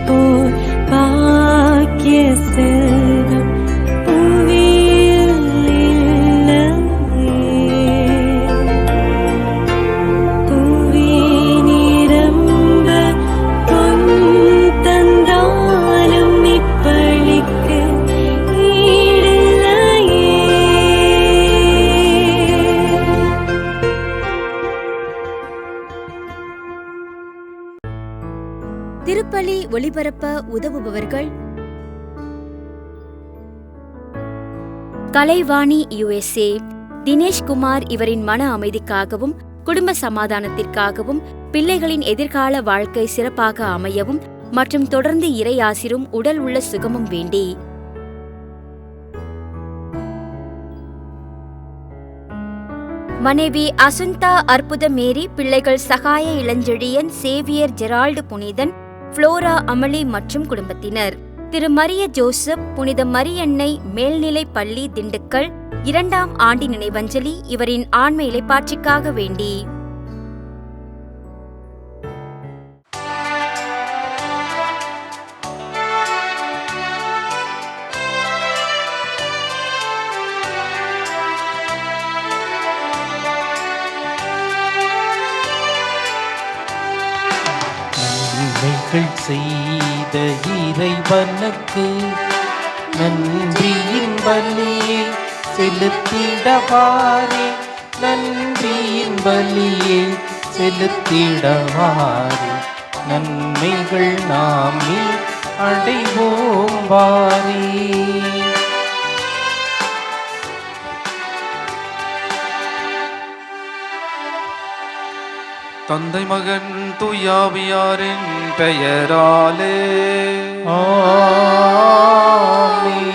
போல் பாக்கிய செல்வம் புவியில் இல்லையே. புவி நிரம்ப பொன் தந்தாலும் இப்பளிக்கு ஈடில்லையே. திருப்பலி ஒளிபரப்ப உதவுபவர்கள்: கலைவாணி USA, தினேஷ்குமார் இவரின் மன அமைதிக்காகவும் குடும்ப சமாதானத்திற்காகவும் பிள்ளைகளின் எதிர்கால வாழ்க்கை சிறப்பாக அமையவும் மற்றும் தொடர்ந்து இறையாசிரும் உடல் உள்ள சுகமும் வேண்டி. மனைவி அசுந்தா அற்புத மேரி, பிள்ளைகள் சகாய இளஞ்செழியன், சேவியர் ஜெரால்டு புனிதன், புளோரா அமளி மற்றும் குடும்பத்தினர். திரு மரிய ஜோசப், புனித மரியன்னை மேல்நிலை பள்ளி, திண்டுக்கல் 2ஆம் ஆண்டு நினைவஞ்சலி இவரின் ஆன்ம இளைப்பாட்சிக்காக வேண்டி. நன்மைகள் செய்த இறைவனுக்கு நன்றியின் பலியை செலுத்திடவாரே, நன்றியின் பலியை செலுத்திடவாரே, நன்மைகள் நாமே அடைவோம் வாரே. தந்தை மகன் தூயாவியாரின் பெயராலே ஆமென்.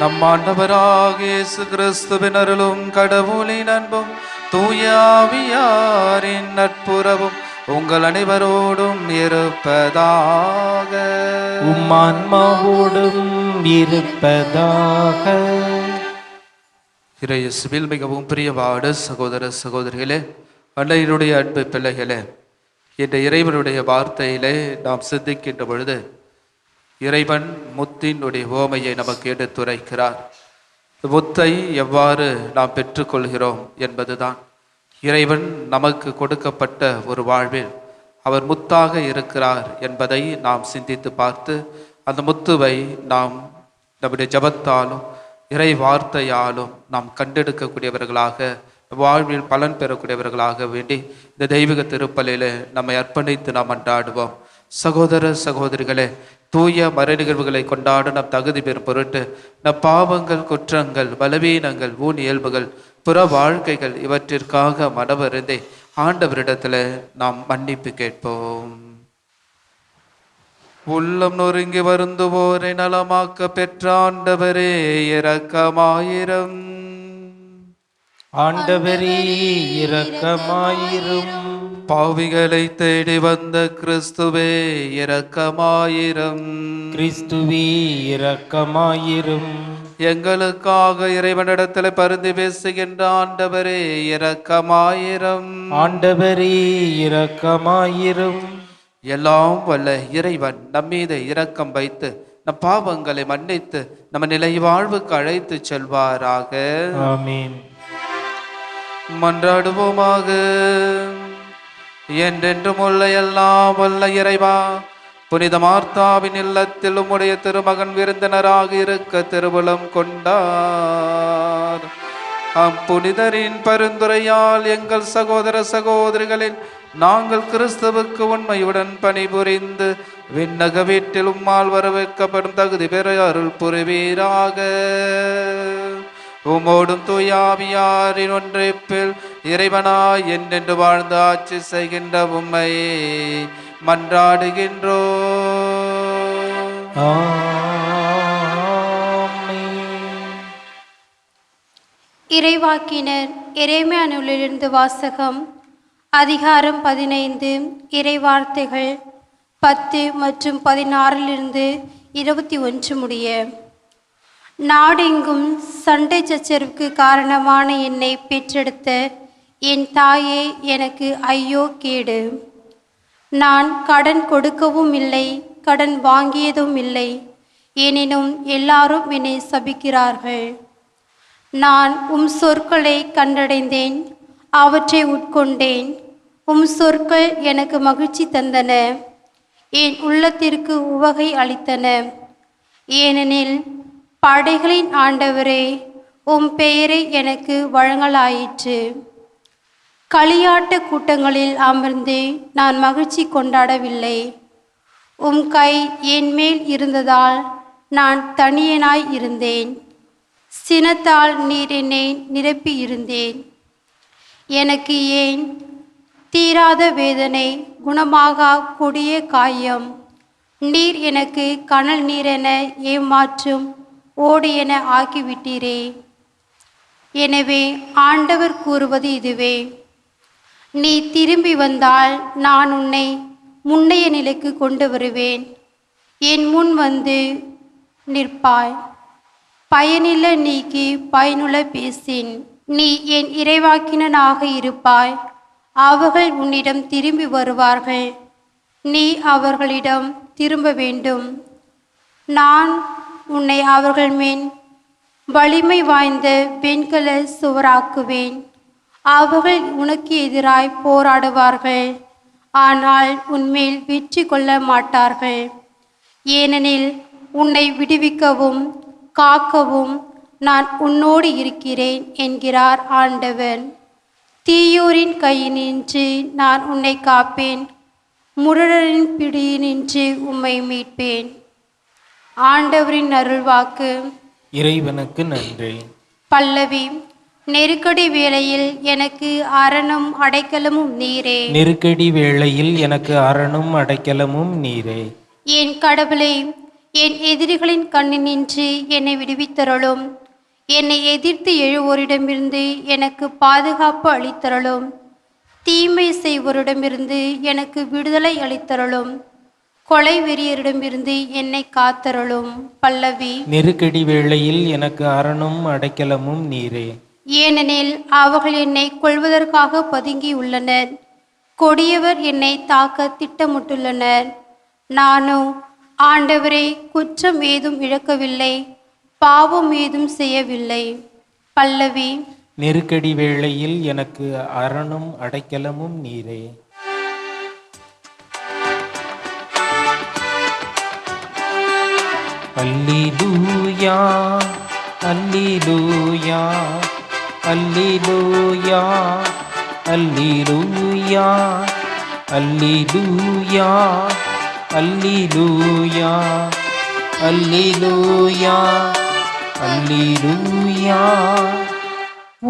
நம் ஆண்டவராக இயேசு கிறிஸ்துவின் அருளும் கடவுளின் அன்பும் தூயாவியாரின் நட்புறவும் உங்கள் அனைவரோடும் இருப்பதாக. உம்மான்மாவோடும் இருப்பதாக. இறையேசுவில் மிகவும் பிரியவாடு சகோதர சகோதரிகளே, அன்னையினுடைய அன்பு பிள்ளைகளே, இந்த இறைவனுடைய வார்த்தையிலே நாம் சிந்திக்கின்ற பொழுது இறைவன் முத்தினுடைய ஓமையை நமக்கு எடுத்துரைக்கிறார். முத்தை எவ்வாறு நாம் பெற்றுக்கொள்கிறோம் என்பதுதான். இறைவன் நமக்கு கொடுக்கப்பட்ட ஒரு வாழ்வில் அவர் முத்தாக இருக்கிறார் என்பதை நாம் சிந்தித்து பார்த்து அந்த முத்துவை நாம் நம்முடைய ஜபத்தாலும் இறை வார்த்தையாலும் நாம் கண்டெடுக்கக்கூடியவர்களாக, வாழ்வில் பலன் பெறக்கூடியவர்களாக வேண்டி இந்த தெய்வீக திருப்பலியிலே நம்மை அர்ப்பணித்து நாம் அன்றாடுவோம். சகோதர சகோதரிகளே, தூய மறை நிகழ்வுகளை கொண்டாட நம் தகுதி பெறும் பொருட்டு நம் பாவங்கள், குற்றங்கள், பலவீனங்கள், ஊன் இயல்புகள், புற வாழ்க்கைகள் இவற்றிற்காக மனவருந்தே ஆண்டவரிடத்தில் நாம் மன்னிப்பு கேட்போம். உள்ளம் நொறுங்கி வருந்துவோரை நலமாக்க பெற்ற ஆண்டவரே இரக்கமாயிரம். ஆண்டவரே இரக்கமாயிரும். பாவிகளை தேடி வந்த கிறிஸ்துவே இரக்கமாயிரம். கிறிஸ்துவே இரக்கமாயிரும். எங்களுக்காக இறைவனிடத்தில் பரிந்து பேசுகின்ற ஆண்டவரே இரக்கமாயிரம். ஆண்டவரே இரக்கமாயிரும். எல்லாம் வல்ல இறைவன் நம்மீது இரக்கம் வைத்து நம் பாவங்களை மன்னித்து நம்ம நிலை வாழ்வுக்கு அழைத்து செல்வாராக. ஆமென். மன்றாடுவோமாக. என்றென்றும் உள்ள எல்லாம் வல்ல இறைவா, புனித மார்த்தாவின் இல்லத்தில் உம்முடைய திருமகன் விருந்தினராக இருக்க திருவுளம் கொண்டார். அப்புனிதரின் பரிந்துரையால் எங்கள் சகோதர சகோதரிகளில் நாங்கள் கிறிஸ்துவுக்கு உண்மையுடன் பணிபுரிந்து விண்ணக வீட்டில் உம்மால் வரவேற்கப்படும் தகுதி பெற அருள் புரிவீராக. உம்மோடும் தூயாவியாரின் ஒன்றிப்பில் இறைவனாய் என்றென்று வாழ்ந்து ஆட்சி செய்கின்ற உம்மை மன்றாடுகின்றோம். இறைவாக்கினர் எரேமியா நூலிலிருந்து வாசகம். அதிகாரம் 15. இறைவார்த்தைகள் 10 மற்றும் 16 21 முடிய. நாடெங்கும் சண்டை சச்சரவுக்கு காரணமான என்னை பெற்றெடுத்த என் தாயே, எனக்கு ஐயோ கேடு! நான் கடன் கொடுக்கவும் இல்லை, கடன் வாங்கியதும் இல்லை. எனினும் எல்லாரும் என்னை சபிக்கிறார்கள். நான் உம் சொற்களை கண்டடைந்தேன், அவற்றை உட்கொண்டேன். உம் சொற்கள் எனக்கு மகிழ்ச்சி தந்தன, என் உள்ளத்திற்கு உவகை அளித்தன. ஏனெனில் படைகளின் ஆண்டவரே, உம் பெயரை எனக்கு வழங்கலாயிற்று. களியாட்ட கூட்டங்களில் அமர்ந்து நான் மகிழ்ச்சி கொண்டாடவில்லை. உம் கை என் மேல் இருந்ததால் நான் தனியனாய் இருந்தேன். சினத்தால் நீர் என்னை நிரப்பி இருந்தேன். எனக்கு ஏன் தீராத வேதனை, குணமாகா கொடிய காயம். நீர் எனக்கு கனல் நீரென ஏமாற்றும் ஓடு என ஆக்கிவிட்டீரே. எனவே ஆண்டவர் கூறுவது இதுவே: நீ திரும்பி வந்தால் நான் உன்னை முன்னைய நிலைக்கு கொண்டு வருவேன். என் முன் வந்து நிற்பாய். பயனில்ல நீக்கி பயனுள்ள பேசின். நீ என் இறைவாக்கினனாக இருப்பாய். அவர்கள் உன்னிடம் திரும்பி வருவார்கள். நீ அவர்களிடம் திரும்ப வேண்டும். நான் உன்னை அவர்கள் மேல் வலிமை வாய்ந்த வெண்கல சுவராக்குவேன். அவர்கள் உனக்கு எதிராய் போராடுவார்கள், ஆனால் உன்மேல் வெற்றி கொள்ள மாட்டார்கள். ஏனெனில் உன்னை விடுவிக்கவும் காக்கவும் நான் உன்னோடு இருக்கிறேன் என்கிறார் ஆண்டவர். தீயோரின் கையினின்று நான் உன்னை காப்பேன், முரடரின் பிடியினின்று உம்மை மீட்பேன். ஆண்டவரின் அருள்வாக்கு. இறைவனுக்கு நன்றி. பல்லவி. நெருக்கடி வேளையில் எனக்கு அரணும் அடைக்கலமும் நீரே. நெருக்கடி வேளையில் எனக்கு அரணும் அடைக்கலமும் நீரே. என் கடவுளே, என் எதிரிகளின் கண்ணினின்று என்னை விடுவித்தருளும். என்னை எதிர்த்து எழுவோரிடமிருந்து எனக்கு பாதுகாப்பு அளித்தருளும். தீமை செய்வோரிடமிருந்து எனக்கு விடுதலை அளித்தருளும். கொலை வெறியரிடமிருந்து என்னை காத்தருளும். பல்லவி. நெருக்கடி வேளையில் எனக்கு அரணும் அடைக்கலமும் நீரே. ஏனெனில் அவர்கள் என்னை கொல்வதற்காக பதுங்கி உள்ளனர். கொடியவர் என்னை தாக்க திட்டமிட்டுள்ளனர். நானோ, ஆண்டவரே, குற்றம் ஏதும் இழக்கவில்லை, பாவம் ஏதும் செய்யவில்லை. பல்லவி. நெருக்கடி வேளையில் எனக்கு அரணும் அடைக்கலமும் நீரே. அல்லேலூயா, அல்லேலூயா, அல்லேலூயா, அல்லேலூயா, அல்லேலூயா, அல்லேலூயா, அல்லேலூயா, அல்லேலூயா.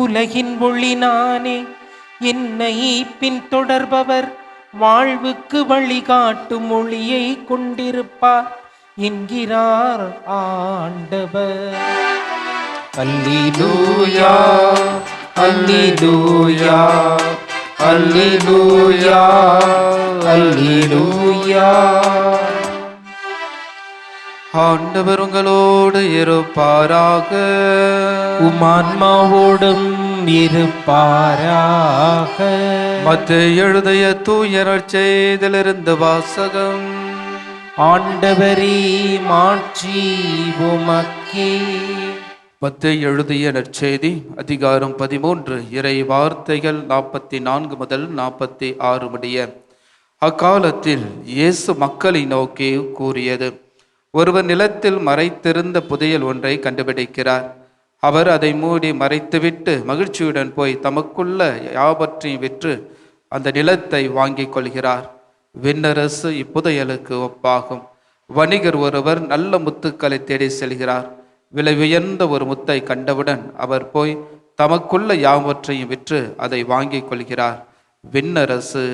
உலகின் ஒளி நானே, என்னை பின்தொடர்பவர் வாழ்வுக்கு வழிகாட்டும் ஒளியை கொண்டிருப்பார் என்கிறார் ஆண்டவர். அல்லேலூயா, அல்லேலூயா, அல்லேலூயா, அல்லேலூயா. ஆண்டவர் உங்களோடு இருப்பாராக. உமான்மாவோடும் இருப்பாராக. மத்தேயு எழுதிய தூய நற்செய்தியிலிருந்து வாசகம். ஆண்டவரே, மாட்சி உமக்கே. மத்தேயு எழுதிய நற்செய்தி அதிகாரம் 13, இறை வார்த்தைகள் 44 முதல் 46 முடிய. அக்காலத்தில் இயேசு மக்களை நோக்கி கூறியது: ஒருவர் நிலத்தில் மறைத்திருந்த புதையல் ஒன்றை கண்டுபிடிக்கிறார். அவர் அதை மூடி மறைத்துவிட்டு மகிழ்ச்சியுடன் போய் தமக்குள்ள யாவற்றையும் விற்று அந்த நிலத்தை வாங்கிக் கொள்கிறார். விண்ணரசு இப்புதையலுக்கு ஒப்பாகும். வணிகர் ஒருவர் நல்ல முத்துக்களை தேடி செல்கிறார். விலை உயர்ந்த ஒரு முத்தை கண்டவுடன் அவர் போய் தமக்குள்ள யாவற்றையும் விற்று அதை வாங்கிக் கொள்கிறார். விண்ணரசு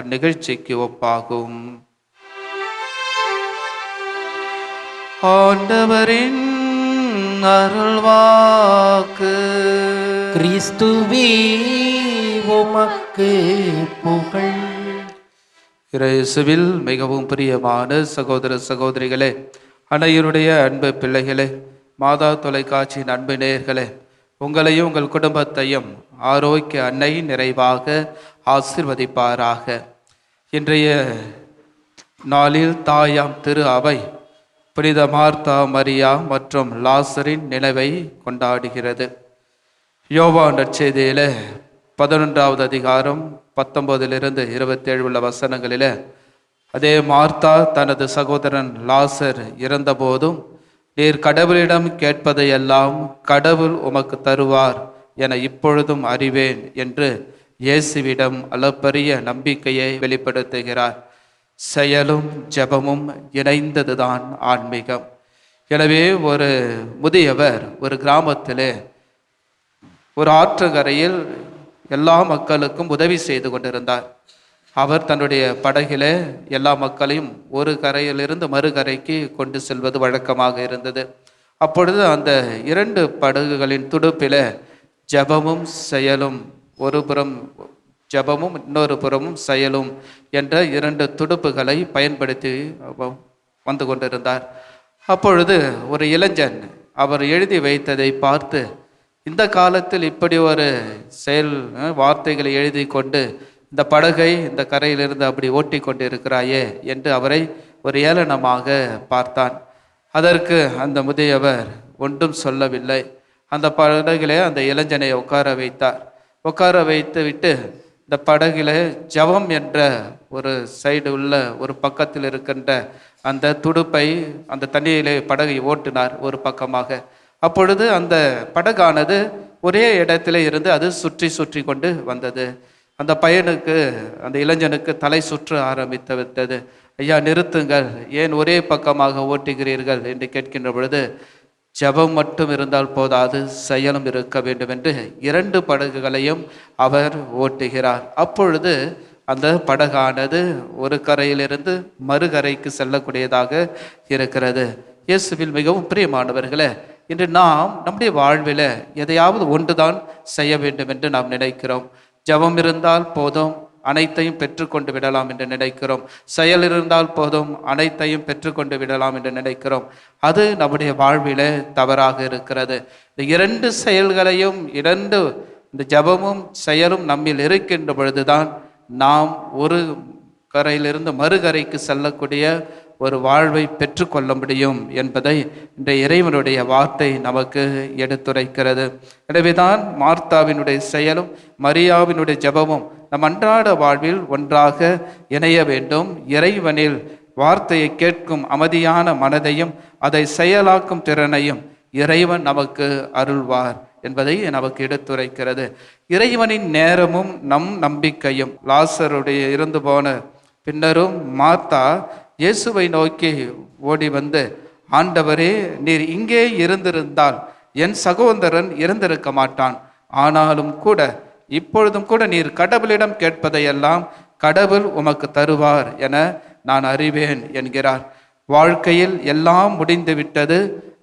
அந்நிகழ்ச்சிக்கு ஒப்பாகும். ஆண்டவரின் அருள்வாக்கு. கிறிஸ்துவே, உமக்கு புகழ். இயேசுவில் மிகவும் பிரியமான சகோதர சகோதரிகளே, அன்னையருடைய அன்பு பிள்ளைகளே, மாதா தொலைக்காட்சியின் அன்பு நேயர்களே, உங்களையும் உங்கள் குடும்பத்தையும் ஆரோக்கிய அன்னை நிறைவாக ஆசீர்வதிப்பாராக. இன்றைய நாளில் தாயாம் திரு அவை புனித மார்த்தா, மரியா மற்றும் லாசரின் நினைவை கொண்டாடுகிறது. யோவான் நற்செய்தியிலே 11வது அதிகாரம் 19 27 உள்ள வசனங்களில், அதே மார்த்தா தனது சகோதரன் லாசர் இறந்தபோதும், நீர் கடவுளிடம் கேட்பதையெல்லாம் கடவுள் உமக்கு தருவார் என இப்பொழுதும் அறிவேன் என்று இயேசுவிடம் அளப்பரிய நம்பிக்கையை வெளிப்படுத்துகிறார். செயலும் ஜெபமும் இணைந்ததுதான் ஆன்மீகம். எனவே ஒரு முதியவர் ஒரு கிராமத்திலே ஒரு ஆற்றங்கரையில் எல்லா மக்களுக்கும் உதவி செய்து கொண்டிருந்தார். அவர் தன்னுடைய படகிலே எல்லா மக்களையும் ஒரு கரையிலிருந்து மறுகரைக்கு கொண்டு செல்வது வழக்கமாக இருந்தது. அப்பொழுது அந்த 2 படகுகளின் துடுப்பில் ஜெபமும் செயலும், ஒரு புறம் ஜெபமும் இன்னொரு புறமும் செயலும் என்ற 2 துடுப்புகளை பயன்படுத்தி வந்து கொண்டிருந்தார். அப்பொழுது ஒரு இளைஞன் அவர் எழுதி வைத்ததை பார்த்து, இந்த காலத்தில் இப்படி ஒரு செயல் வார்த்தைகளை எழுதி கொண்டு இந்த படகை இந்த கரையிலிருந்து அப்படி ஓட்டி கொண்டு இருக்கிறாயே என்று அவரை ஒரு ஏளனமாக பார்த்தான். அதற்கு அந்த முதியவர் ஒன்றும் சொல்லவில்லை. அந்த படகிலே அந்த இளைஞனை உட்கார வைத்தார். உட்கார வைத்து விட்டு இந்த படகிலே ஜெபம் என்ற ஒரு சைடு உள்ள ஒரு பக்கத்தில் இருக்கின்ற அந்த துடுப்பை அந்த தண்ணியிலே படகை ஓட்டினார் ஒரு பக்கமாக. அப்பொழுது அந்த படகானது ஒரே இடத்துல இருந்து அது சுற்றி சுற்றி கொண்டு வந்தது. அந்த பையனுக்கு, அந்த இளைஞனுக்கு தலை சுற்ற ஆரம்பித்து விட்டது. ஐயா நிறுத்துங்கள், ஏன் ஒரே பக்கமாக ஓட்டுகிறீர்கள் என்று கேட்கின்ற பொழுது, ஜெபம் மட்டும் இருந்தால் போதாது, செயலும் இருக்க வேண்டும் என்று 2 படகுகளையும் அவர் ஓட்டுகிறார். அப்பொழுது அந்த படகானது ஒரு கரையிலிருந்து மறுகரைக்கு செல்லக்கூடியதாக இருக்கிறது. இயேசுவில் மிகவும் பிரியமானவர்களே, இன்று நாம் நம்முடைய வாழ்வில் எதையாவது ஒன்றுதான் செய்ய வேண்டும் என்று நாம் நினைக்கிறோம். ஜெபம் இருந்தால் போதும், அனைத்தையும் பெற்றுக்கொண்டு விடலாம் என்று நினைக்கிறோம். செயல் இருந்தால் போதும், அனைத்தையும் பெற்றுக்கொண்டு விடலாம் என்று நினைக்கிறோம். அது நம்முடைய வாழ்விலே தவறாக இருக்கிறது. இந்த 2 செயல்களையும், 2 இந்த ஜெபமும் செயலும் நம்மில் இருக்கின்ற பொழுதுதான் நாம் ஒரு கரையிலிருந்து மறுகரைக்கு செல்லக்கூடிய ஒரு வாழ்வை பெற்றுக்கொள்ள முடியும் என்பதை இந்த இறைவனுடைய வார்த்தை நமக்கு எடுத்துரைக்கிறது. எனவேதான் மார்த்தாவினுடைய செயலும் மரியாவினுடைய ஜெபமும் நம் அன்றாட வாழ்வில் ஒன்றாக இணைய வேண்டும். இறைவனில் வார்த்தையை கேட்கும் அமைதியான மனதையும் அதை செயலாக்கும் திறனையும் இறைவன் நமக்கு அருள்வார் என்பதை நமக்கு எடுத்துரைக்கிறது. இறைவனின் நேரமும் நம் நம்பிக்கையும். லாசருடைய இறந்து போன பின்னரும் மார்த்தா இயேசுவை நோக்கி ஓடி வந்து, ஆண்டவரே, நீர் இங்கே இருந்திருந்தால் என் சகோதரன் இறந்திருக்க மாட்டான். ஆனாலும் கூட இப்பொழுதும் கூட நீர் கடவுளிடம் கேட்பதையெல்லாம் கடவுள் உமக்கு தருவார் என நான் அறிவேன் என்கிறார். வாழ்க்கையில் எல்லாம் முடிந்து விட்டது,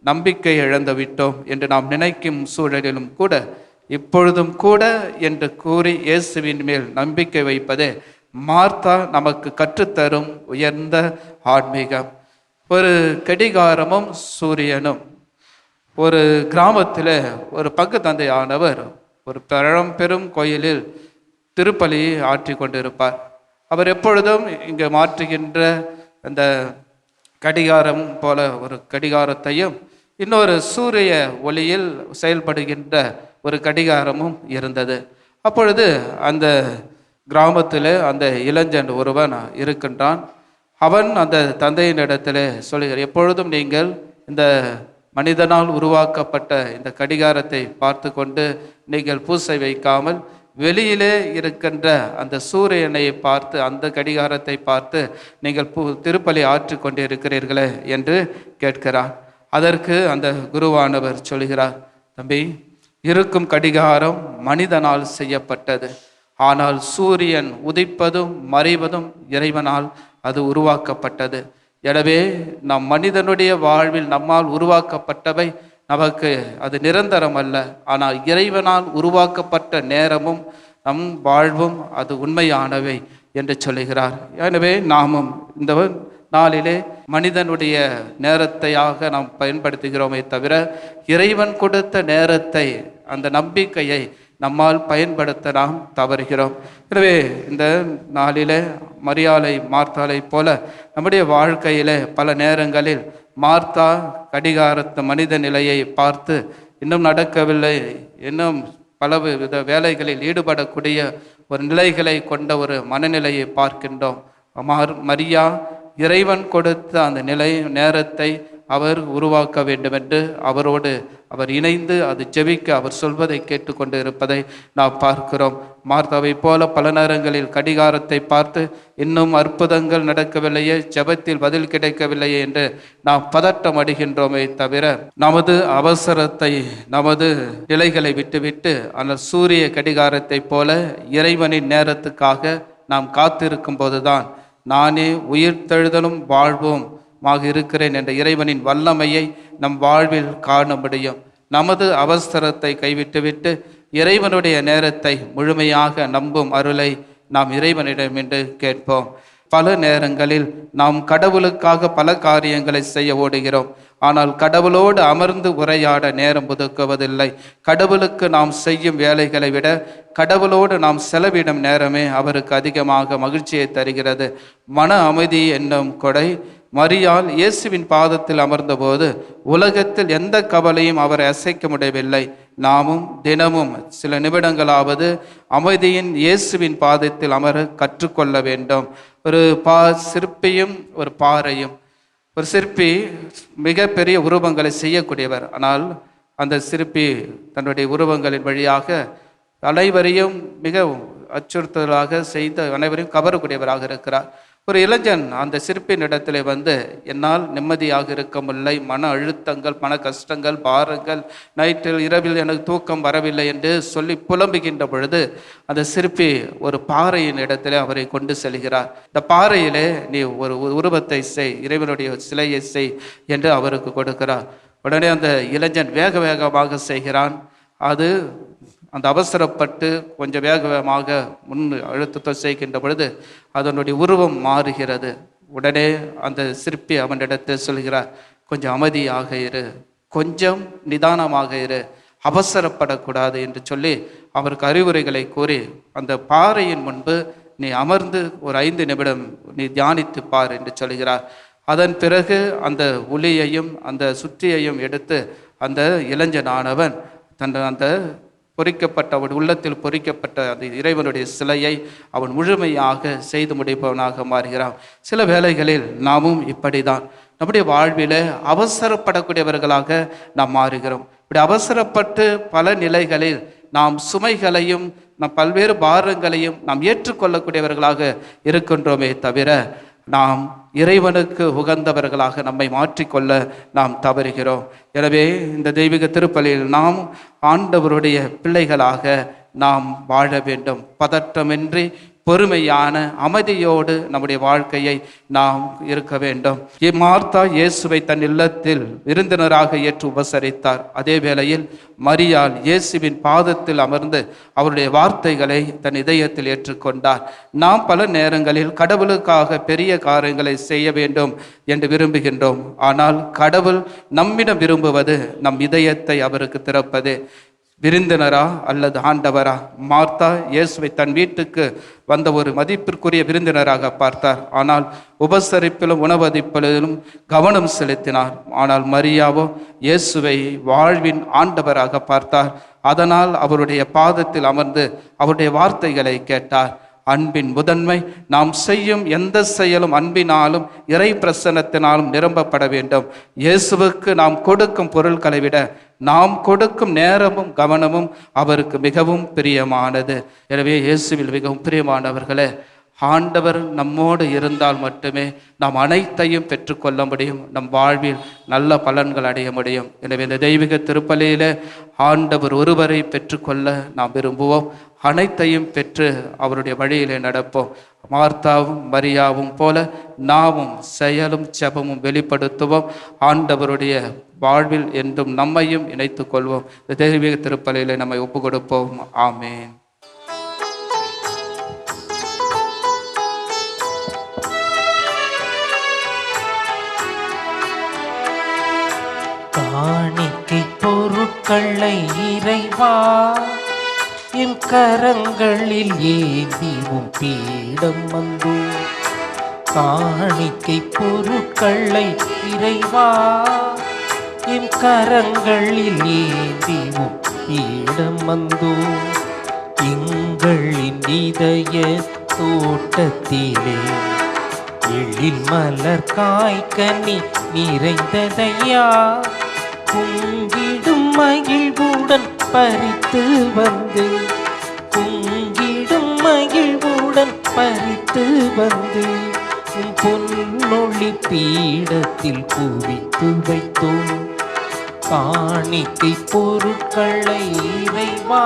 நம்பிக்கை இழந்து விட்டோம் என்று நாம் நினைக்கும் சூழலிலும் கூட இப்பொழுதும் கூட என்று கூறி இயேசுவின் மேல் நம்பிக்கை வைப்பதே மார்த்தா நமக்கு கற்றுத்தரும் உயர்ந்த ஆன்மீகம். ஒரு கடிகாரமும் சூரியனும். ஒரு கிராமத்தில் ஒரு பங்கு தந்தையானவர் ஒரு பெரும் கோயிலில் திருப்பலி ஆற்றி கொண்டிருப்பார். அவர் எப்பொழுதும் இங்கே மாற்றுகின்ற அந்த கடிகாரம் போல ஒரு கடிகாரத்தையும் இன்னொரு சூரிய ஒளியில் செயல்படுகின்ற ஒரு கடிகாரமும் இருந்தது. அப்பொழுது அந்த கிராமத்தில் அந்த இளைஞன் ஒருவன் இருக்கின்றான். அவன் அந்த தந்தையினிடத்தில் சொல்கிறார், எப்பொழுதும் நீங்கள் இந்த மனிதனால் உருவாக்கப்பட்ட இந்த கடிகாரத்தை பார்த்து கொண்டு நீங்கள் பூசை வைக்காமல் வெளியிலே இருக்கின்ற அந்த சூரியனை பார்த்து, அந்த கடிகாரத்தை பார்த்து நீங்கள் திருப்பலி ஆற்றி கொண்டு இருக்கிறீர்களே என்று கேட்கிறார். அதற்கு அந்த குருவானவர் சொல்கிறார், தம்பி, இருக்கும் கடிகாரம் மனிதனால் செய்யப்பட்டது. ஆனால் சூரியன் உதிப்பதும் மறைவதும் இறைவனால் அது உருவாக்கப்பட்டது. எனவே நம் மனிதனுடைய வாழ்வில் நம்மால் உருவாக்கப்பட்டவை நமக்கு அது நிரந்தரம் அல்ல. ஆனால் இறைவனால் உருவாக்கப்பட்ட நேரமும் நம் வாழ்வும் அது உண்மையானவை என்று சொல்லுகிறார். எனவே நாமும் இந்த நாளிலே மனிதனுடைய நேரத்தையாக நாம் பயன்படுத்துகிறோமே தவிர இறைவன் கொடுத்த நேரத்தை, அந்த நம்பிக்கையை நம்மால் பயன்படுத்த நாம் தவறுகிறோம். எனவே இந்த நாளில் மரியாளை மார்த்தாளை போல நம்முடைய வாழ்க்கையில் பல நேரங்களில் மார்த்தா கடிகாரத்து மனித நிலையை பார்த்து இன்னும் நடக்கவில்லை, இன்னும் பலவித வேலைகளில் ஈடுபடக்கூடிய ஒரு நிலைகளை கொண்ட ஒரு மனநிலையை பார்க்கின்றோம். மரியா இறைவன் கொடுத்த அந்த நேரத்தை அவர் உருவாக்க வேண்டும் என்று அவரோடு அவர் இணைந்து அது ஜெபிக்க அவர் சொல்வதை கேட்டுக்கொண்டு இருப்பதை நாம் பார்க்கிறோம். மார்த்தாவை போல பல நேரங்களில் கடிகாரத்தை பார்த்து இன்னும் அற்புதங்கள் நடக்கவில்லையே, ஜெபத்தில் பதில் கிடைக்கவில்லையே என்று நாம் பதட்டம் அடைகின்றோமே தவிர நமது அவசரத்தை நமது நிலைகளை விட்டுவிட்டு அந்த சூரிய கடிகாரத்தை போல இறைவனின் நேரத்துக்காக நாம் காத்திருக்கும் போதுதான் நானே உயிர்த்தெழுதலும் வாழ்வும் இருக்கிறேன் என்ற இறைவனின் வல்லமையை நம் வாழ்வில் காண முடியும். நமது அவசரத்தை கைவிட்டுவிட்டு இறைவனுடைய நேரத்தை முழுமையாக நம்பும் அருளை நாம் இறைவனிடம் என்று கேட்போம். பல நேரங்களில் நாம் கடவுளுக்காக பல காரியங்களை செய்ய ஓடுகிறோம். ஆனால் கடவுளோடு அமர்ந்து உரையாட நேரம் ஒதுக்குவதில்லை. கடவுளுக்கு நாம் செய்யும் வேலைகளை விட கடவுளோடு நாம் செலவிடும் நேரமே அவருக்கு அதிகமாக மகிழ்ச்சியை தருகிறது. மன அமைதி என்னும் கொடை மரியாள் இயேசுவின் பாதத்தில் அமர்ந்தபோது உலகத்தில் எந்த கவலையும் அவரை அசைக்க முடியவில்லை. நாமும் தினமும் சில நிமிடங்களாவது அமைதியின் இயேசுவின் பாதத்தில் அமர கற்றுக்கொள்ள வேண்டும். ஒரு சிற்பியும் ஒரு பாறையும். ஒரு சிற்பி மிக பெரிய உருவங்களை செய்யக்கூடியவர். ஆனால் அந்த சிற்பி தன்னுடைய உருவங்களின் வழியாக அனைவரையும் மிக அச்சுறுத்தலாக செய்த அனைவரையும் கவரக்கூடியவராக இருக்கிறார். ஒரு இளைஞன் அந்த சிற்பின் இடத்துல வந்து என்னால் நிம்மதியாக இருக்க முடியலை, மன அழுத்தங்கள், மன கஷ்டங்கள், பாரங்கள், நைட்டில் இரவில் எனக்கு தூக்கம் வரவில்லை என்று சொல்லி புலம்புகின்ற பொழுது அந்த சிற்பி ஒரு பாறையின் இடத்துல அவரை கொண்டு செல்கிறார். இந்த பாறையிலே நீ ஒரு உருவத்தை செய், இறைவனுடைய சிலையை செய் என்று அவருக்கு கொடுக்கிறார். உடனே அந்த இளைஞன் வேக வேகமாக செய்கிறான். அது அந்த அவசரப்பட்டு கொஞ்சம் வேகமாக முன் அழுத்தத்தை செய்கின்ற பொழுது அதனுடைய உருவம் மாறுகிறது. உடனே அந்த சிற்பி அவனிடத்தில் சொல்கிறார், கொஞ்சம் அமைதியாக இரு, கொஞ்சம் நிதானமாக இரு, அவசரப்படக்கூடாது என்று சொல்லி அவருக்கு அறிவுரைகளை கூறி அந்த பாறையின் முன்பு நீ அமர்ந்து ஒரு 5 நிமிடம் நீ தியானித்து பார் என்று சொல்கிறார். அதன் பிறகு அந்த ஒளியையும் அந்த சுற்றியையும் எடுத்து அந்த இளைஞனானவன் அந்த பொறிக்கப்பட்ட அவன் உள்ளத்தில் பொறிக்கப்பட்ட அந்த இறைவனுடைய சிலையை அவன் முழுமையாக செய்து முடிப்பவனாக மாறுகிறான். சில வேளைகளில் நாமும் இப்படிதான் நம்முடைய வாழ்வில் அவசரப்படக்கூடியவர்களாக நாம் மாறுகிறோம். இப்படி அவசரப்பட்டு பல நிலைகளில் நாம் சுமைகளையும் நம் பல்வேறு பாரங்களையும் நாம் ஏற்றுக்கொள்ளக்கூடியவர்களாக இருக்கின்றோமே தவிர நாம் இறைவனுக்கு உகந்தவர்களாக நம்மை மாற்றிக்கொள்ள நாம் தவறுகிறோம். எனவே இந்த தெய்வீக திருப்பலியில் நாம் ஆண்டவருடைய பிள்ளைகளாக நாம் வாழ வேண்டும். பதற்றமின்றி பொறுமையான அமைதியோடு நம்முடைய வாழ்க்கையை நாம் இருக்க வேண்டும். மார்த்தா இயேசுவை தன் இல்லத்தில் விருந்தினராக ஏற்று உபசரித்தார். அதே வேளையில் மரியாள் இயேசுவின் பாதத்தில் அமர்ந்து அவருடைய வார்த்தைகளை தன் இதயத்தில் ஏற்றுக்கொண்டார். நாம் பல நேரங்களில் கடவுளுக்காக பெரிய காரியங்களை செய்ய வேண்டும் என்று விரும்புகின்றோம். ஆனால் கடவுள் நம்மிடம் விரும்புவது நம் இதயத்தை அவருக்கு திறப்பது. விருந்தினரா அல்லது ஆண்டவரா? மார்த்தா இயேசுவை தன் வீட்டுக்கு வந்த ஒரு மதிப்பிற்குரிய விருந்தினராக பார்த்தார். ஆனால் உபசரிப்பிலும் உணவதிப்பிலும் கவனம் செலுத்தினார். ஆனால் மரியாவோ இயேசுவை வாழ்வின் ஆண்டவராக பார்த்தார். அதனால் அவருடைய பாதத்தில் அமர்ந்து அவருடைய வார்த்தைகளை கேட்டார். அன்பின் முதன்மை. நாம் செய்யும் எந்த செயலும் அன்பினாலும் இறை பிரசன்னத்தினாலும் நிரம்பப்பட வேண்டும். இயேசுவுக்கு நாம் கொடுக்கும் பொருட்களை விட நாம் கொடுக்கும் நேரமும் கவனமும் அவருக்கு மிகவும் பிரியமானது. எனவே இயேசுவில் மிகவும் பிரியமானவர்களே, ஆண்டவர் நம்மோடு இருந்தால் மட்டுமே நாம் அனைத்தையும் பெற்றுக்கொள்ள முடியும், நம் வாழ்வில் நல்ல பலன்கள் அடைய முடியும். எனவே இந்த தெய்வீக திருப்பலியில ஆண்டவர் ஒருவரை பெற்றுக்கொள்ள நாம் விரும்புவோம். அனைத்தையும் பெற்று அவருடைய வழியிலே நடப்போம். மார்த்தாவும் மரியாவும் போல நாமும் செயலும் ஜெபமும் வெளிப்படுத்துவோம். ஆண்டவருடைய வாழ்வில் என்றும் நம்மையும் இணைத்துக் கொள்வோம். இந்த தெய்வீக திருப்பலியிலே நம்மை ஒப்பு கொடுப்போம். ஆமேன். காணிக்கை பொருட்களை இறைவா எம் கரங்களில் ஏந்தியும் பீடம் வந்தோ காணிக்கை பொருட்களை இறைவா எம் கரங்களில் ஏந்தியும் பீடம் வந்தோ எங்களின் இதய தோட்டத்திலே எழில் மலர் காய்கனி நிறைந்ததையா குங்கிடும் மகிழ்வுடன் பறித்து வந்து குங்கிடும் மகிழ்வுடன் பறித்து வந்து உம் பொன்னொளி பீடத்தில் குவித்து வைத்தோம் காணிக்கை பொருட்களை இறைவா.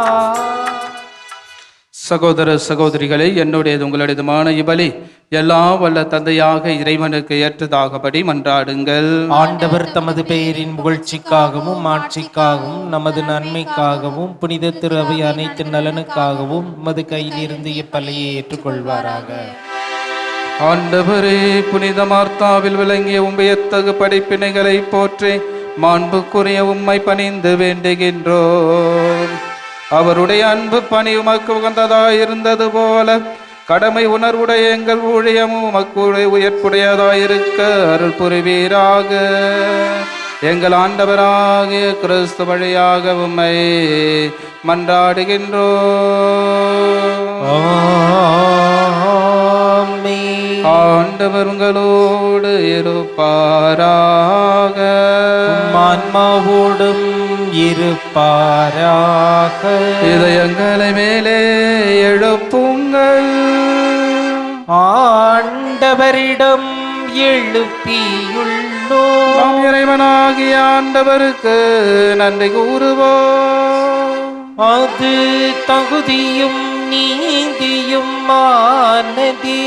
சகோதர சகோதரிகளே, என்னுடையது உங்களுடையதுமான இபலி எல்லாம் வல்ல தந்தையாக இறைவனுக்கு ஏற்றதாகபடி மன்றாடுங்கள். ஆண்டவர் தமது பெயரின் புகழ்ச்சிக்காகவும் ஆட்சிக்காகவும் நமது நன்மைக்காகவும் புனித திரு அவை அனைத்து நலனுக்காகவும் உமது கையிலிருந்து இப்பலியை ஏற்றுக்கொள்வாராக. ஆண்டவரே, புனித மார்த்தாவில் விளங்கிய உம்பையத்தகு படிப்பினைகளை போற்றி மாண்புக்குரிய உம்மை பணிந்து வேண்டுகின்றோம். அவருடைய அன்பு பணி உமக்கு உகந்ததாயிருந்தது போல கடமை உணர்வுடைய எங்கள் ஊழியமும் உமக்கு உயர்ப்புடையதாயிருக்க அருள் புரிவீராக. எங்கள் ஆண்டவராகிய கிறிஸ்து வழியாக உம்மை மன்றாடுகின்றோம். ஆண்டவர் உங்களோடு இருப்பாராக. ஆன்மாவோடும் இருப்பாராக. இதயங்களை மேலே எழுப்புங்கள். ஆண்டவரிடம் எழுப்பியுள்ளோம். நாம் இறைவனாகிய ஆண்டவருக்கு நன்றி கூறுவோம். அது தகுதியும் நீதியும் ஆனதே.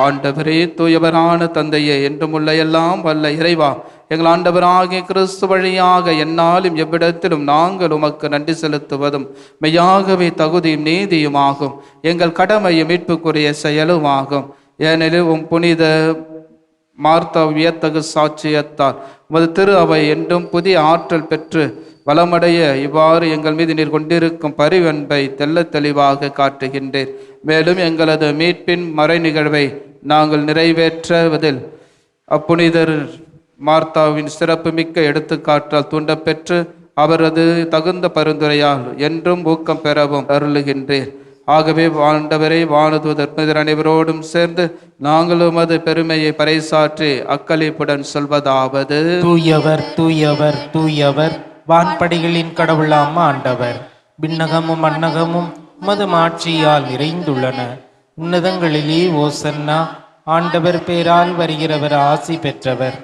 ஆண்டவரே, தூயவரான தந்தையே, என்றும் உள்ள எல்லாம் வல்ல இறைவா, எங்கள் ஆண்டவராகிய கிறிஸ்து வழியாக எந்நாளும் எவ்விடத்திலும் நாங்கள் உமக்கு நன்றி செலுத்துவதும் மெய்யாகவே தகுதியும் நீதியுமாகும். எங்கள் கடமையும் மீட்புக்குரிய செயலுமாகும். ஏனெனில் உம் புனித மார்த்தா வியத்தகு சாட்சியத்தால் உமது திரு அவை என்றும் புதிய ஆற்றல் பெற்று வளமடைய இவ்வாறு எங்கள் மீது நீர் கொண்டிருக்கும் பரிவன்பை தெல்ல தெளிவாக காட்டுகின்றேன். மேலும் எங்களது மீட்பின் மறை நிகழ்வை நாங்கள் நிறைவேற்றுவதில் அப்புனிதர் மார்த்தாவின் சிறப்பு மிக்க எடுத்துக்காட்டால் தூண்டப்பெற்று அவரது தகுந்த பரிந்துரையால் என்றும் ஊக்கம் பெறவும் அருளுகின்றேன். ஆகவே ஆண்டவரை வானதூதர் அனைவரோடும் சேர்ந்து நாங்களும் அது பெருமையை பறைசாற்றி அக்களிப்புடன் சொல்வதாவது: தூயவர் தூயவர் தூயவர், வான்படிகளின் கடவுளாம் ஆண்டவர். விண்ணகமும் மண்ணகமும் உமது மாட்சியால் நிறைந்துள்ளன. உன்னதங்களிலே ஓசன்னா. ஆண்டவர் பேரால் வருகிறவர் ஆசி பெற்றவர்.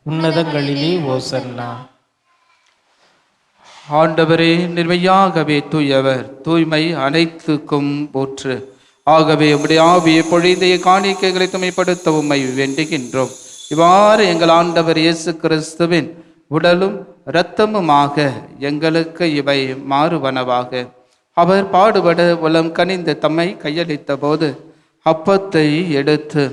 உன்னதங்களிலே ஓசன்னா. ஆண்டவரே, நிர்மையாகவே தூயவர், தூய்மை அனைத்துக்கும் போற்று. ஆகவே உம்முடைய ஆவியை பொழிந்தைய காணிக்கைகளை தூய்மைப்படுத்த உம்மை வேண்டுகின்றோம். இவ்வாறு எங்கள் ஆண்டவர் இயேசு கிறிஸ்துவின் உடலும் இரத்தமுமாக எங்களுக்கு இவை மாறுவனவாக. அவர் பாடுபட உளம் கனிந்து தம்மை கையளித்த போது அப்பத்தை எடுத்து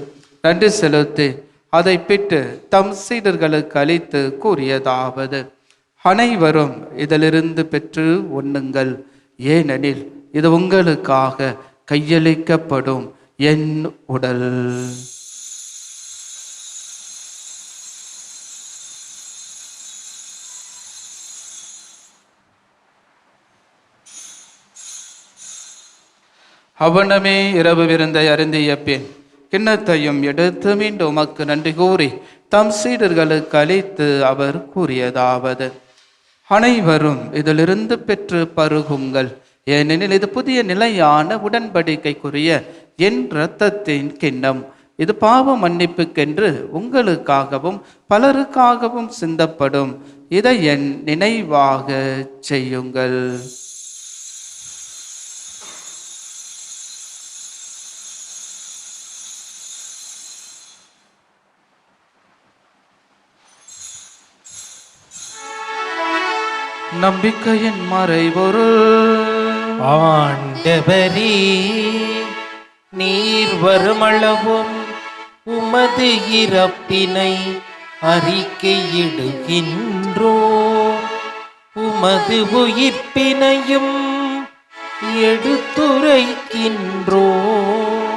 நன்றி செலுத்தி அதை பிட்டு தம் சீடர்களுக்கு அளித்து கூறியதாவது: அனைவரும் இதிலிருந்து பெற்று உண்ணுங்கள், ஏனெனில் இது உங்களுக்காக கையளிக்கப்படும் என் உடல். அவனமே இரவு விருந்தை அருந்திய பின் கிண்ணத்தையும் எடுத்து மீண்டும் உமக்கு நன்றி கூறி தம் சீடர்களுக்கு அளித்து அவர் கூறியதாவது: அனைவரும் இதிலிருந்து பெற்று பருகுங்கள், ஏனெனில் இது புதிய நிலையான உடன்படிக்கைக்குரிய என் இரத்தத்தின் கிண்ணம். இது பாவ மன்னிப்புக்கென்று உங்களுக்காகவும் பலருக்காகவும் சிந்தப்படும். இதை என் நினைவாக செய்யுங்கள். நம்பிக்கையின் மறைபொருள். ஆண்டவரே, நீர் வருமளவும் உமது இறப்பினை அறிக்கையிடுகின்றோ, உமது உயிர்ப்பினையும் எடுத்துரைக்கின்றோம்.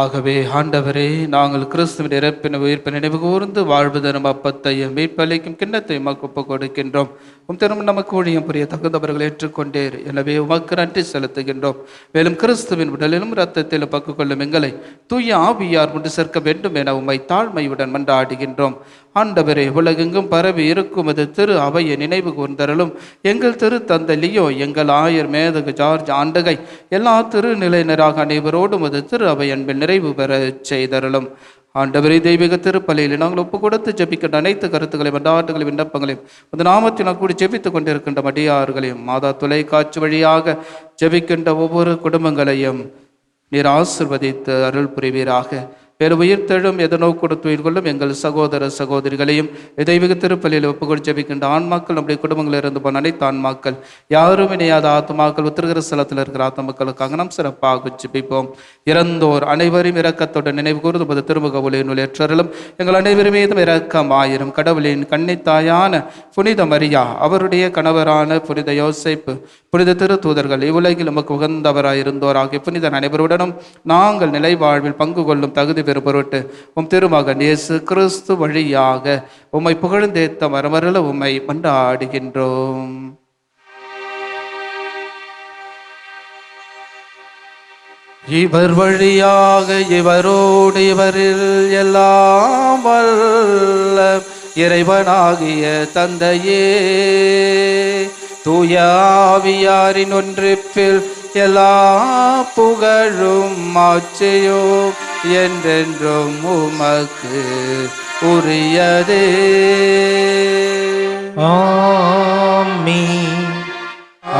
ஆகவே ஆண்டவரே, நாங்கள் கிறிஸ்துவின் இறப்பின உயிர்ப்பை நினைவு கூர்ந்து வாழ்வு தரும் அப்பத்தையும் மீட்பளிக்கும் கிண்ணத்தையும் உமக்கு ஒப்புக் கொடுக்கின்றோம். திரும்ப நமக்கு ஊழியம் புரிய தகுந்தவர்கள் ஏற்றுக்கொண்டேர். எனவே உமக்கு நன்றி செலுத்துகின்றோம். மேலும் கிறிஸ்துவின் உடலிலும் இரத்தத்திலும் பங்கு கொள்ளும் எங்களை தூய ஆவியார் கொண்டு சேர்க்க வேண்டும் என உம்மை தாழ்மையுடன் மன்றாடுகின்றோம். ஆண்டவரே, உலகெங்கும் பரவி இருக்கும் அது திரு அவையை நினைவு கூர்ந்தருளும். எங்கள் திரு தந்தை லியோ, எங்கள் ஆயர் மேதகு ஜார்ஜ் ஆண்டகை, எல்லா திருநிலையினராக அனைவரோடும் அது திரு அவை அன்பில் நிறைவு பெற செய்தருளும். ஆண்டவரே, தெய்வீக திருப்பலியில் நாங்கள் ஒப்பு கொடுத்து ஜெபிக்கின்ற அனைத்து கருத்துக்களையும் மன்றாட்டுகளையும் விண்ணப்பங்களையும் அந்த நாமத்தில் கூடி ஜெபித்துக் கொண்டிருக்கின்ற மடியார்களையும் மாதா தொலைக்காட்சி வழியாக ஜெபிக்கின்ற ஒவ்வொரு குடும்பங்களையும் நீர் ஆசிர்வதித்து அருள் புரிவீராக. வேறு உயிர்த்தெழும் எதனோக்கு துயில் கொள்ளும் எங்கள் சகோதர சகோதரிகளையும் தெய்வீக திருப்பலியில் ஒப்புக்கொடு ஜெபிக்கின்ற ஆன்மாக்கள், நம்முடைய குடும்பங்களில் இருந்து போன அனைத்து ஆன்மாக்கள், யாரும் இணையாத ஆத்மாக்கள், உத்திரகிற ஸ்தலத்தில் இருக்கிற ஆத்மாக்களுக்காக நாம் சிறப்பாக ஜெபிப்போம். இறந்தோர் அனைவரும் இரக்கத்துடன் நினைவு கூர்ந்து திருமுக ஒளியினுள் ஏற்றருளும். எங்கள் அனைவரும் மீதும் இரக்கமாயிரும். கடவுளின் கன்னித்தாயான புனித மரியா, அவருடைய கணவரான புனித யோசேப்பு, புனித திருத்தூதர்கள், இவ்வுலகில் நமக்கு உகந்தவராயிருந்தோராகிய புனிதர் அனைவருடனும் நாங்கள் நிலை வாழ்வில் பங்கு கொள்ளும் தகுதி பெறும் பொருட்டு உம் திருமகன் இயேசு கிறிஸ்து வழியாக உம்மை புகழ்ந்தேத்த மரமருள உம்மை மன்றாடுகின்றோம். இவர் வழியாக இவரோடு இவரில் எல்லாம் வல்ல இறைவனாகிய தந்தையே, தூய ஆவியாரின் ஒன்றிப்பில் எல்லா புகழும் மாட்சியும் என்றென்றும் உமக்கு உரியதே. ஆமென்,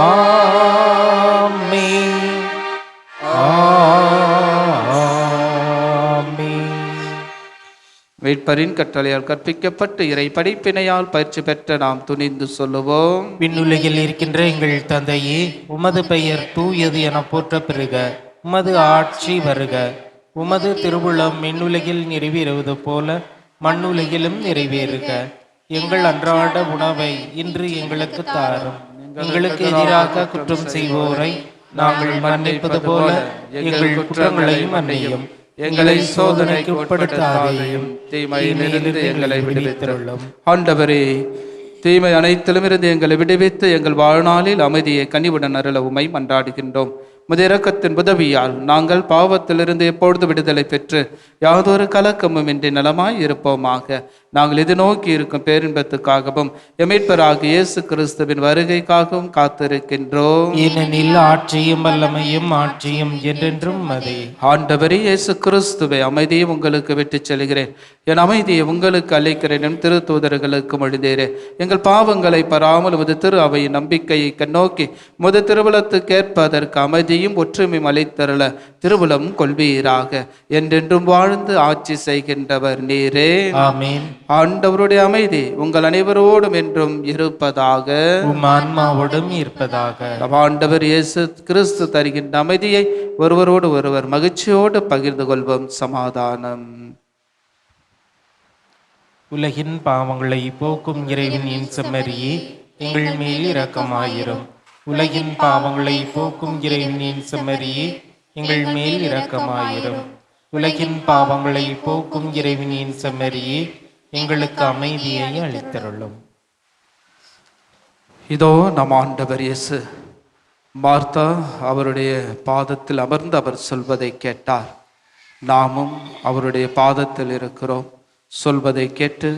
ஆமென், ஆமென். மீட்பரின் கட்டளையால் கற்பிக்கப்பட்டு இறை படிப்பினையால் பயிற்சி பெற்ற நாம் துணிந்து சொல்லுவோம். விண்ணுலகில் இருக்கின்ற எங்கள் தந்தையே, உமது பெயர் தூயது என போற்ற பெறுக. உமது ஆட்சி வருக. உமது திருவுளம் விண்ணுலகில் நிறைவேறுவது போல மண்ணுலகிலும் நிறைவேறுக. எங்கள் அன்றாட உணவை இன்று எங்களுக்கு தாரும். எங்களுக்கு எதிராக குற்றம் செய்வோரை நாங்கள் மன்னிப்பது போல எங்கள் குற்றங்களையும் மன்னியும். எங்களை சோதனைக்கு உட்படுத்தாதேயும், தீமையிலிருந்து எங்களை விடுவித்தருளும். ஆண்டவரே, தீமை அனைத்திலும் இருந்து எங்களை விடுவித்து எங்கள் வாழ்நாளில் அமைதியை கனிவுடன் அருள உம்மை மன்றாடுகின்றோம். உமது இரக்கத்தின் உதவியால் நாங்கள் பாவத்திலிருந்து எப்பொழுது விடுதலை பெற்று யாதொரு கலக்கமும் இன்றி நலமாய் இருப்போமாக. நாங்கள் இது நோக்கி இருக்கும் பேரின்பத்துக்காகவும் எமீட்பராகிய இயேசு கிறிஸ்துவின் வருகைக்காகவும் காத்திருக்கின்றோம். ஏனெனில் ஆட்சியும் வல்லமையும் ஆட்சியும் என்றென்றும் அதே. ஆண்டவரே இயேசு கிறிஸ்துவை, அமைதியை உங்களுக்கு விட்டுச் செல்கிறேன், என் அமைதியை உங்களுக்கு அளிக்கிறேன் என் திருத்தூதர்களுக்கு மொழிந்தேரே. எங்கள் பாவங்களை பராமல் உமது திரு அவையின் நம்பிக்கையை கண்ணோக்கி உமது திருவுளத்துக்கேற்பதற்கு அமைதியும் ஒற்றுமையும் அளித்தருள திருவுளம் கொள்வீராக. என்றென்றும் வாழ்ந்து ஆட்சி செய்கின்றவர் நீரே. ஆமென். ஆண்டவருடைய அமைதி உங்கள் அனைவரோடும் என்றும் இருப்பதாக. உம் ஆன்மாவோடும் இருப்பதாக. ஆண்டவர் இயேசு கிறிஸ்து தருகின்ற அமைதியை ஒருவரோடு ஒருவர் மகிழ்ச்சியோடு பகிர்ந்து கொள்வோம். சமாதானம். உலகின் பாவங்களை போக்கும் இறைவனின் செம்மறியே, எங்கள் மேல் இரக்கமாயிரும். உலகின் பாவங்களை போக்கும் இறைவனின் செம்மறியே, எங்கள் மேல் இரக்கமாயிரும். உலகின் பாவங்களை போக்கும் இறைவனின் செம்மறியே, எங்களுக்கு அமைதியை அளித்தருளும். இதோ நம் ஆண்டவர் இயேசு மார்த்தா அவருடைய பாதத்தில் அமர்ந்து அவர் சொல்வதை கேட்டார். நாமும் அவருடைய பாதத்தில் இருக்கிறோம். சொல்வதை கேட்டு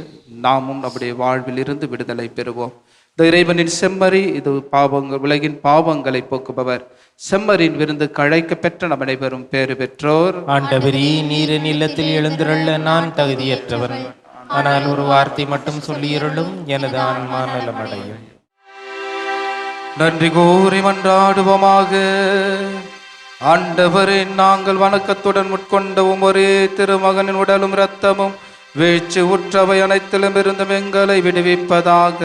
நாமும் நம்முடைய வாழ்வில் இருந்து விடுதலை பெறுவோம். இந்த இறைவனின் செம்மறி, இது உலகின் பாவங்களை போக்குபவர். செம்மறியின் விருந்து கழைக்க பெற்ற நம் அனைவரும் பேறு பெற்றோர். ஆண்டவரே, நீரின் இல்லத்தில் எழுந்திருள்ள நான் தகுதியற்றவன். ஆனால் ஒரு வார்த்தை மட்டும் சொல்லியருளும், எனது ஆன்மா நலமடையும். நன்றி கூறி மன்றாடுவோமாக. ஆண்டவரே, நாங்கள் வணக்கத்துடன் உட்கொண்டவும் ஒரே திருமகனின் உடலும் இரத்தமும் வீழ்ச்சி உற்றவை அனைத்திலும் இருந்தும் எங்களை விடுவிப்பதாக.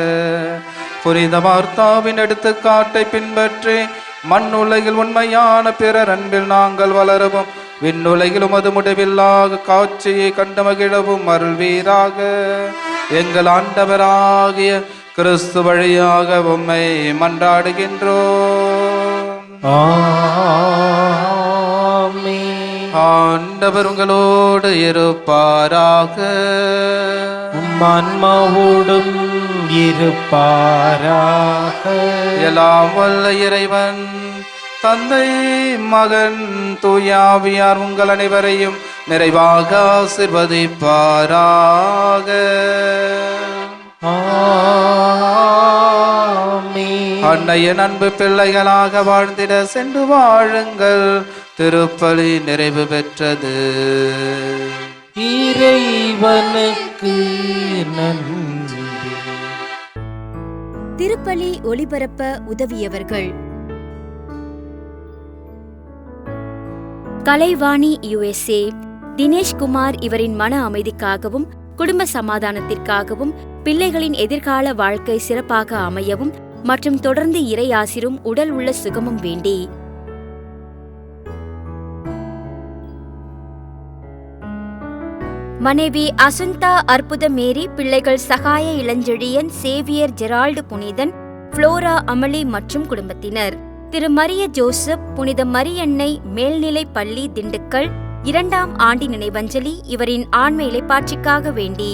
புனித மார்த்தாவின் எடுத்துக்காட்டை பின்பற்றி மண்ணுலகில் உண்மையான பிறர் அன்பில் நாங்கள் வளரவும் விண்ணுலகிலும் அது முடிவில்லாத காட்சியை கண்டு மகிழவும் அருள்வீராக. எங்கள் ஆண்டவராகிய கிறிஸ்து வழியாக உம்மை மன்றாடுகின்றோம். ஆமென். ஆண்டவர் உங்களோடு இருப்பாராக. ஆன்மாவோடும் இருப்பாராக. எல்லாம் வல்ல இறைவன் தந்தை மகன் தூயாவியார் உங்கள் அனைவரையும் நிறைவாக ஆசீர்வதிப்பாராக. ஆமென். அன்னையின் அன்பு பிள்ளைகளாக வாழ்ந்திட சென்று வாழுங்கள். திருப்பலி நிறைவு பெற்றது. இறைவனுக்கு நன்றி. திருப்பலி ஒளிபரப்ப உதவியவர்கள்: கலைவாணி USA, தினேஷ்குமார் இவரின் மன அமைதிக்காகவும் குடும்ப சமாதானத்திற்காகவும் பிள்ளைகளின் எதிர்கால வாழ்க்கை சிறப்பாக அமையவும் மற்றும் தொடர்ந்து இறையாசிரும் உடல் உள்ள சுகமும் வேண்டி. மனைவி அசுந்தா அற்புத மேரி, பிள்ளைகள் சகாய இளஞ்செழியன் சேவியர் ஜெரால்டு புனிதன், புளோரா அமளி மற்றும் குடும்பத்தினர். திரு மரிய ஜோசப், புனித மரியன்னை மேல்நிலை பள்ளி, திண்டுக்கல் 2ஆம் ஆண்டு நினைவஞ்சலி இவரின் ஆன்ம இளைப்பாற்றிக்காக வேண்டி.